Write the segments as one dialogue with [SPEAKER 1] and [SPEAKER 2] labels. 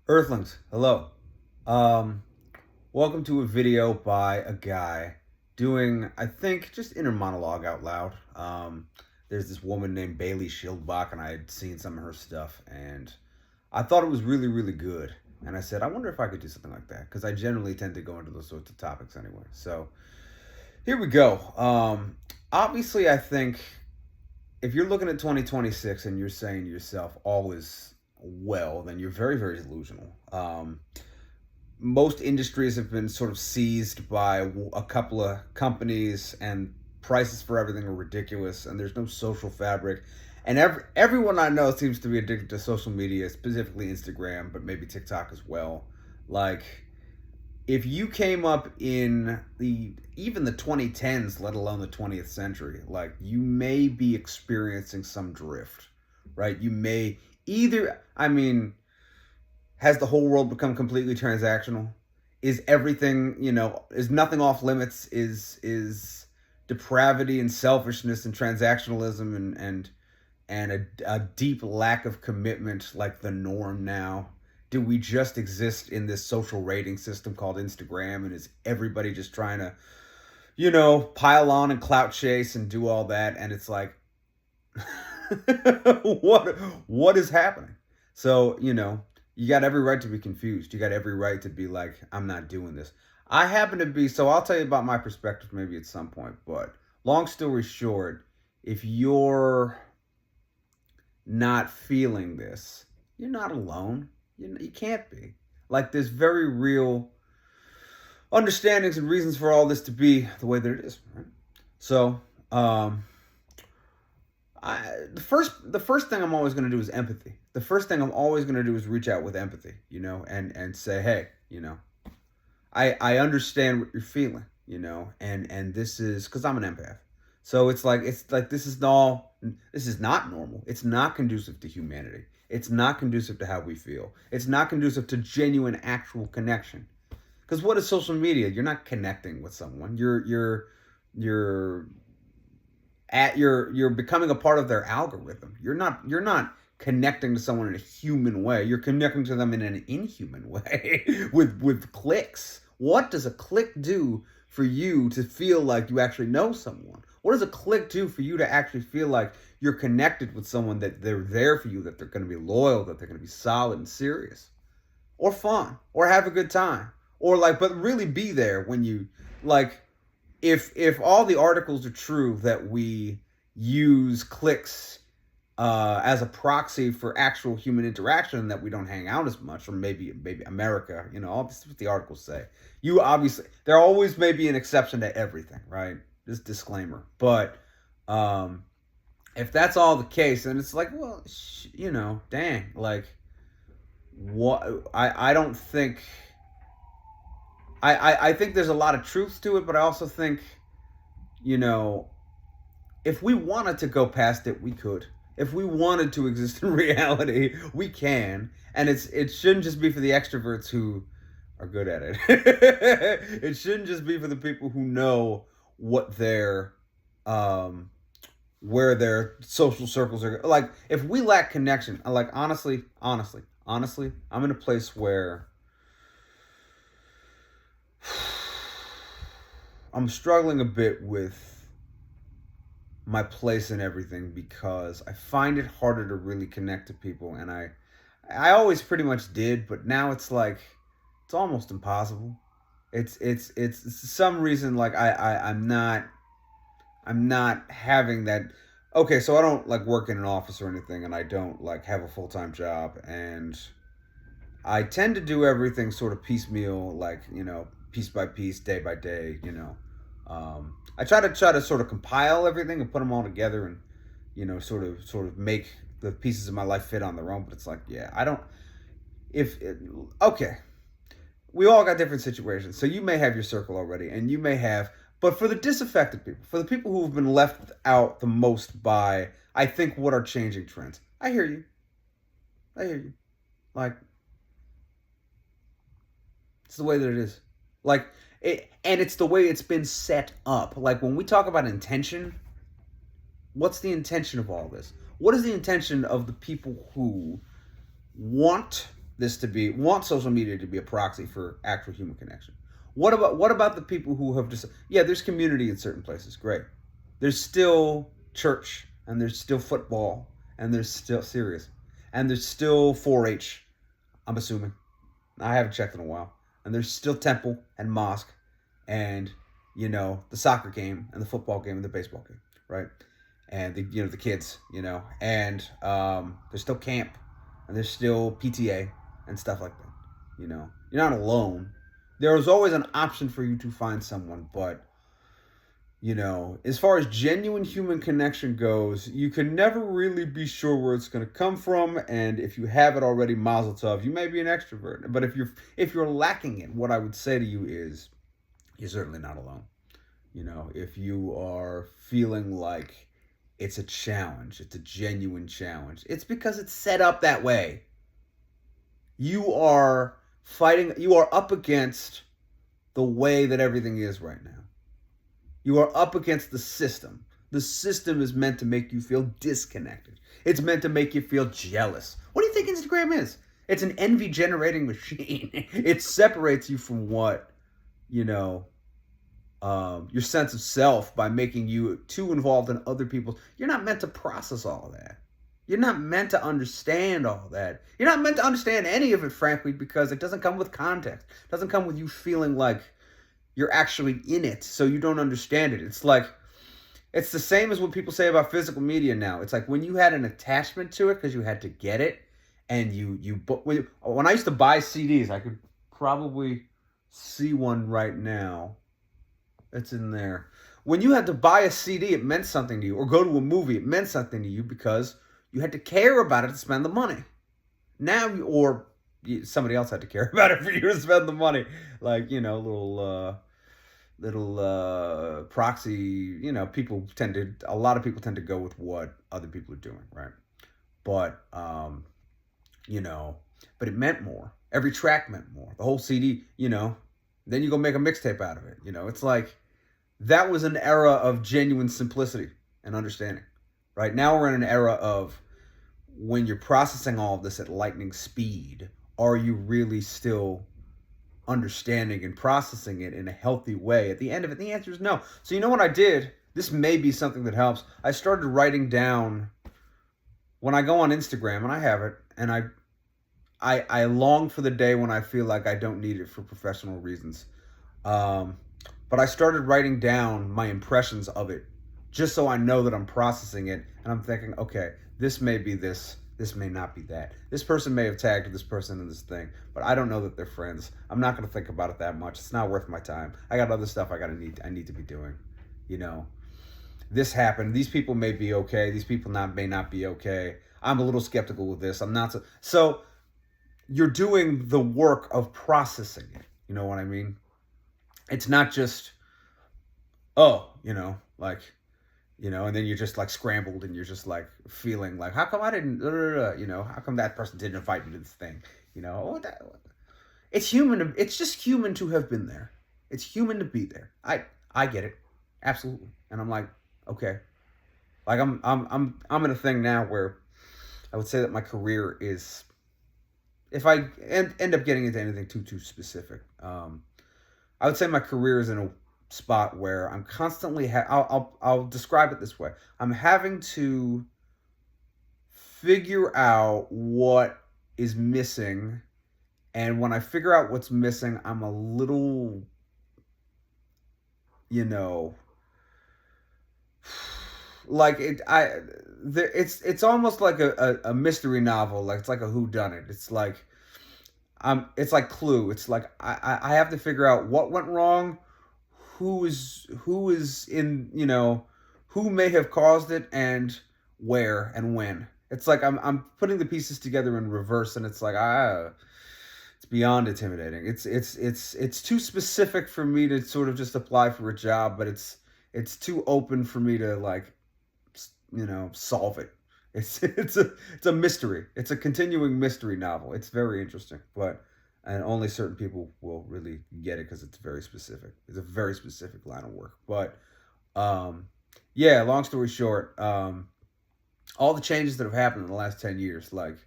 [SPEAKER 1] Earthlings, hello. Um, Welcome to a video by a guy doing, I think, just inner monologue out loud. There's this woman named Bailey Shieldbach, and I had seen some of her stuff, and I thought it was really, really good. And I said, I wonder if I could do something like that, because I generally tend to go into those sorts of topics anyway. So here we go. Obviously, I think if you're looking at 2026 and you're saying to yourself, all is well, then you're very, very delusional. Most industries have been sort of seized by a couple of companies, and prices for everything are ridiculous, and there's no social fabric. And everyone I know seems to be addicted to social media, specifically Instagram, but maybe TikTok as well. Like, if you came up in even the 2010s, let alone the 20th century, like, you may be experiencing some drift, right? You may either, I mean, has the whole world become completely transactional? Is everything, is nothing off limits? Is depravity and selfishness and transactionalism and a deep lack of commitment like the norm now? Do we just exist in this social rating system called Instagram, and is everybody just trying to, pile on and clout chase and do all that? And it's like, what is happening? So, you got every right to be confused. You got every right to be like, I'm not doing this. I happen to be, so I'll tell you about my perspective maybe at some point, but long story short, if you're not feeling this, you're not alone. You can't be. Like, there's very real understandings and reasons for all this to be the way that it is, right? So, the first thing I'm always going to do is empathy. The first thing I'm always going to do is reach out with empathy, and say, hey, I understand what you're feeling, and this is because I'm an empath. So it's like this is not normal. It's not conducive to humanity. It's not conducive to how we feel. It's not conducive to genuine, actual connection. Because what is social media? You're not connecting with someone. You're you're becoming a part of their algorithm. You're not connecting to someone in a human way. You're connecting to them in an inhuman way with clicks. What does a click do for you to feel like you actually know someone? What does a click do for you to actually feel like you're connected with someone, that they're there for you, that they're going to be loyal, that they're going to be solid and serious, or fun, or have a good time, or like, but really be there when you like. If all the articles are true that we use clicks as a proxy for actual human interaction, that we don't hang out as much, or maybe America, all this is what the articles say. You obviously, there always may be an exception to everything, right? This disclaimer, but if that's all the case, then it's like, well, dang, like, what? I don't think. I think there's a lot of truth to it, but I also think, you know, if we wanted to go past it, we could. If we wanted to exist in reality, we can. And it shouldn't just be for the extroverts who are good at it. It shouldn't just be for the people who know what their where their social circles are. Like, if we lack connection, like, honestly, I'm in a place where I'm struggling a bit with my place in everything, because I find it harder to really connect to people, and I always pretty much did, but now it's like it's almost impossible. It's some reason, like, I'm not having that. Okay, so I don't like work in an office or anything, and I don't like have a full-time job, and I tend to do everything sort of piecemeal, like, piece by piece, day by day. I try to sort of compile everything and put them all together, and sort of make the pieces of my life fit on their own. But it's like, yeah, I don't. If it, okay, we all got different situations, so you may have your circle already, and you may have. But for the disaffected people, for the people who have been left out the most by, I think, what are changing trends. I hear you. I hear you. Like, it's the way that it is. Like, and it's the way it's been set up. Like, when we talk about intention, what's the intention of all this? What is the intention of the people who want this to be, want social media to be a proxy for actual human connection. What about the people who have just, yeah, there's community in certain places, great. There's still church, and there's still football, and there's still serious, and there's still 4-H. I'm assuming. I haven't checked in a while. And there's still temple and mosque, and the soccer game and the football game and the baseball game, right? And the kids, and there's still camp, and there's still PTA and stuff like that. You're not alone. There is always an option for you to find someone, but as far as genuine human connection goes, you can never really be sure where it's going to come from. And if you have it already, mazel tov, you may be an extrovert. But if you're lacking it, what I would say to you is, you're certainly not alone. If you are feeling like it's a challenge, it's a genuine challenge, it's because it's set up that way. You are up against the way that everything is right now. You are up against the system. The system is meant to make you feel disconnected. It's meant to make you feel jealous. What do you think Instagram is? It's an envy-generating machine. It separates you from your sense of self by making you too involved in other people's. You're not meant to process all of that. You're not meant to understand all that. You're not meant to understand any of it, frankly, because it doesn't come with context. It doesn't come with you feeling like you're actually in it, so you don't understand it. It's the same as what people say about physical media now. It's like when you had an attachment to it because you had to get it, and when I used to buy CDs, I could probably see one right now. It's in there. When you had to buy a CD, it meant something to you, or go to a movie, it meant something to you because you had to care about it to spend the money. Now, somebody else had to care about it for you to spend the money, like little proxy. A lot of people tend to go with what other people are doing, right? But but it meant more. Every track meant more. The whole CD, then you go make a mixtape out of it. It's like that was an era of genuine simplicity and understanding. Right now we're in an era of, when you're processing all of this at lightning speed, are you really still understanding and processing it in a healthy way? At the end of it, the answer is no. So you know what I did? This may be something that helps. I started writing down, when I go on Instagram, and I have it, and I long for the day when I feel like I don't need it for professional reasons. But I started writing down my impressions of it, just so I know that I'm processing it, and I'm thinking, okay, this may be this may not be that. This person may have tagged this person in this thing, but I don't know that they're friends. I'm not going to think about it that much. It's not worth my time. I got other stuff I need to be doing. This happened. These people may be okay. These people may not be okay. I'm a little skeptical with this. I'm not so you're doing the work of processing it. You know what I mean? It's not just, and then you're just like scrambled, and you're just like feeling like, how come I didn't, how come that person didn't invite me to this thing? It's human. It's just human to have been there. It's human to be there. I get it. Absolutely. And I'm like, okay. Like I'm in a thing now where I would say that my career is, if I end up getting into anything too specific, I would say my career is in a spot where I'm constantly I'll describe it this way. I'm having to figure out what is missing, and when I figure out what's missing, I'm a little like it's almost like a mystery novel. Like it's like a whodunit. It's like Clue. It's like I have to figure out what went wrong, who is in, who may have caused it, and where and when. It's like I'm putting the pieces together in reverse, and it's like it's beyond intimidating. It's too specific for me to sort of just apply for a job, but it's too open for me to solve it. It's a mystery. It's a continuing mystery novel. It's very interesting, and only certain people will really get it because it's very specific. It's a very specific line of work. But yeah, long story short, all the changes that have happened in the last 10 years, like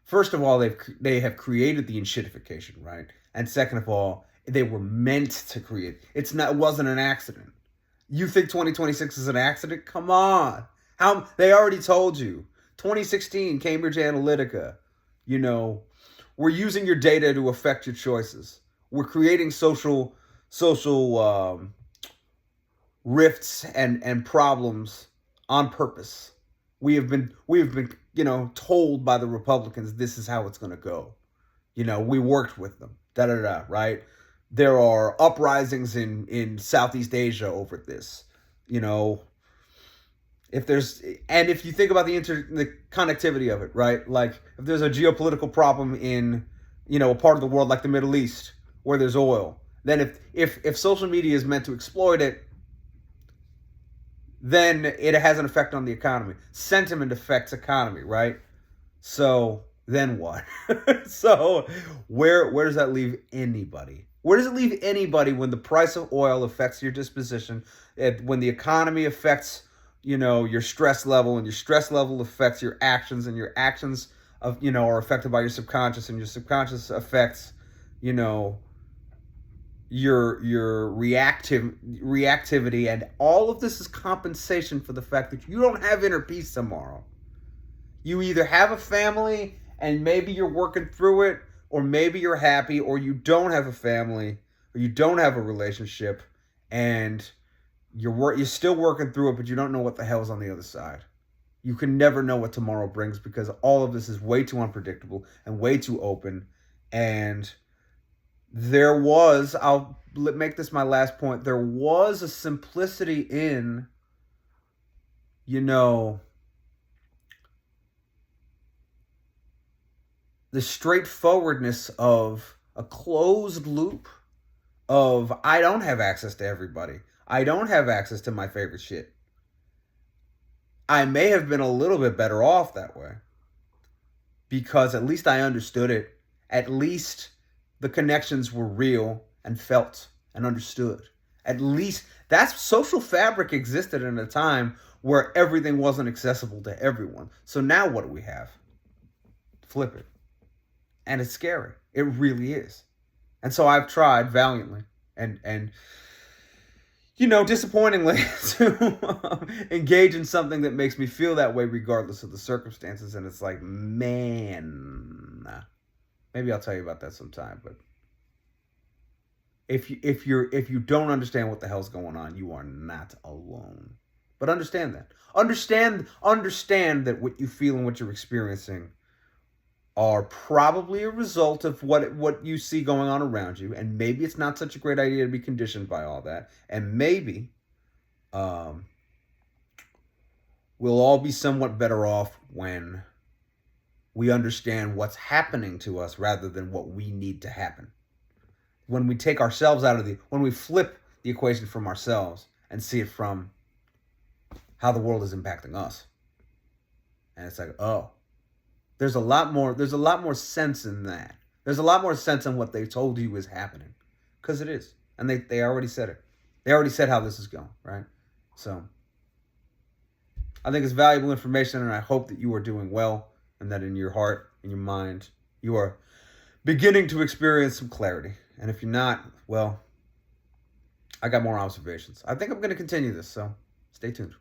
[SPEAKER 1] first of all, they have created the enshittification, right? And second of all, they were meant to create. It wasn't an accident. You think 2026 is an accident? Come on. How they already told you. 2016, Cambridge Analytica, you know, we're using your data to affect your choices. We're creating social rifts and problems on purpose. We have been told by the Republicans this is how it's going to go. We worked with them. Right? There are uprisings in Southeast Asia over this. If you think about the connectivity of it, right? Like if there's a geopolitical problem in a part of the world like the Middle East where there's oil, then if social media is meant to exploit it, then it has an effect on the economy. Sentiment affects economy, right? So then what? So where does that leave anybody? Where does it leave anybody when the price of oil affects your disposition? When the economy affects, your stress level, and your stress level affects your actions, and your actions are affected by your subconscious, and your subconscious affects, your reactivity, and all of this is compensation for the fact that you don't have inner peace tomorrow. You either have a family and maybe you're working through it, or maybe you're happy, or you don't have a family, or you don't have a relationship, and you're still working through it, but you don't know what the hell's on the other side. You can never know what tomorrow brings because all of this is way too unpredictable and way too open. And I'll make this my last point, there was a simplicity in, the straightforwardness of a closed loop of I don't have access to everybody. I don't have access to my favorite shit. I may have been a little bit better off that way because at least I understood it. At least the connections were real and felt and understood. At least that social fabric existed in a time where everything wasn't accessible to everyone. So now what do we have? Flip it. And it's scary. It really is. And so I've tried valiantly and disappointingly to engage in something that makes me feel that way regardless of the circumstances. And it's like, man, maybe I'll tell you about that sometime. But if you don't understand what the hell's going on, you are not alone. But understand that. Understand that what you feel and what you're experiencing are probably a result of what you see going on around you. And maybe it's not such a great idea to be conditioned by all that. And maybe we'll all be somewhat better off when we understand what's happening to us rather than what we need to happen. When we take ourselves when we flip the equation from ourselves and see it from how the world is impacting us. And it's like, oh, there's a lot more sense in that. There's a lot more sense in what they told you is happening. Because it is. And they already said it. They already said how this is going, right? So I think it's valuable information, and I hope that you are doing well and that in your heart, in your mind, you are beginning to experience some clarity. And if you're not, well, I got more observations. I think I'm going to continue this, so stay tuned.